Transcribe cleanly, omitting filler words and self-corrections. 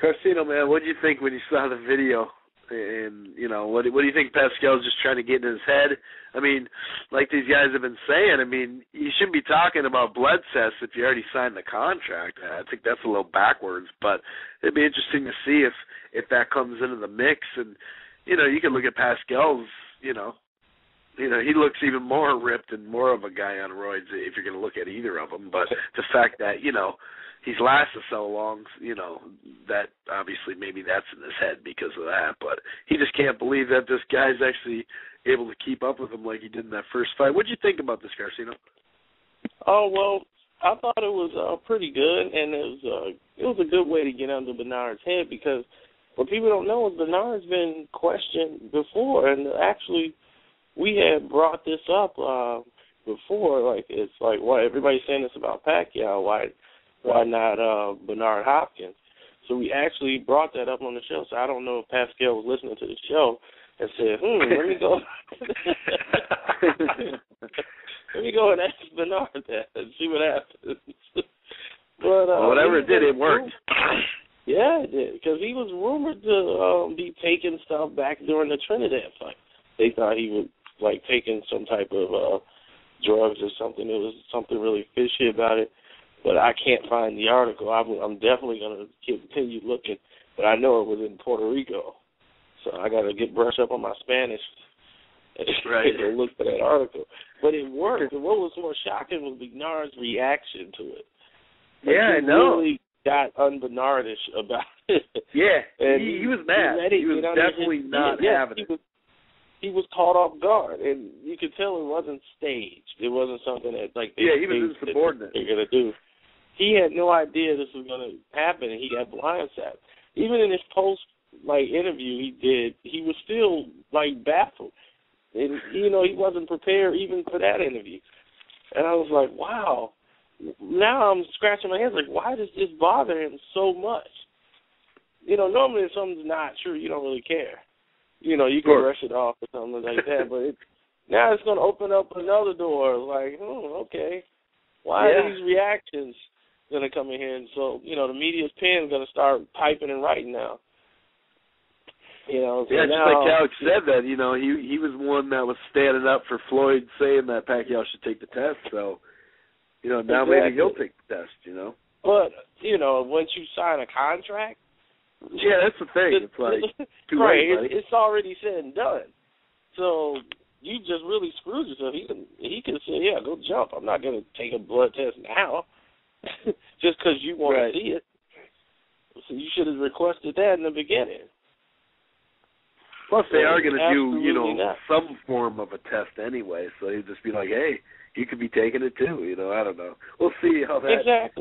Carcino, man, what did you think when you saw the video? And, what do you think Pascal's just trying to get in his head? I mean, like these guys have been saying, I mean, you shouldn't be talking about blood tests if you already signed the contract. I think that's a little backwards, but it'd be interesting to see if that comes into the mix. And, you can look at Pascal's, he looks even more ripped and more of a guy on roids if you're going to look at either of them. But the fact that, he's lasted so long, that obviously maybe that's in his head because of that. But he just can't believe that this guy's actually able to keep up with him like he did in that first fight. What did you think about this, Carcino? Oh, well, I thought it was pretty good, and it was a good way to get under Bernard's head because what people don't know is Bernard's been questioned before, and actually we had brought this up before. Like, it's like, why everybody's saying this about Pacquiao, why not Bernard Hopkins? So we actually brought that up on the show. So I don't know if Pascal was listening to the show and said, let me go let me go and ask Bernard that and see what happens. But whatever it did, it worked. Yeah, it did, because he was rumored to be taking stuff back during the Trinidad fight. They thought he was, like, taking some type of drugs or something. There was something really fishy about it. But I can't find the article. I'm definitely going to continue looking. But I know it was in Puerto Rico. So I got to brush up on my Spanish and look for that article. But it worked. And what was more shocking was Bernard's reaction to it. I know. He really got un-Bernardish about it. Yeah, and he was mad. He was definitely not having it. He was caught off guard, and you could tell it wasn't staged. It wasn't something that, like, he was insubordinate. They're going to do. He had no idea this was going to happen, and he got blindsided. Even in his interview he did, he was still, baffled. And, he wasn't prepared even for that interview. And I was like, wow. Now I'm scratching my head, like, why does this bother him so much? Normally if something's not true, you don't really care. You can brush it off or something like that, but now it's going to open up another door. Like, okay, why are these reactions going to come in here? And so, the media's pen is going to start typing and writing now. So just like Alex said that, he was one that was standing up for Floyd saying that Pacquiao should take the test. So, now maybe he'll take the test, But, once you sign a contract, yeah, that's the thing. It's like too right. late, it's already said and done. So you just really screwed yourself. He could say, "Yeah, go jump. I'm not going to take a blood test now, just because you want to see it." So you should have requested that in the beginning. Plus, they are going to do, some form of a test anyway. So he'd just be like, "Hey, you could be taking it too." I don't know. We'll see how that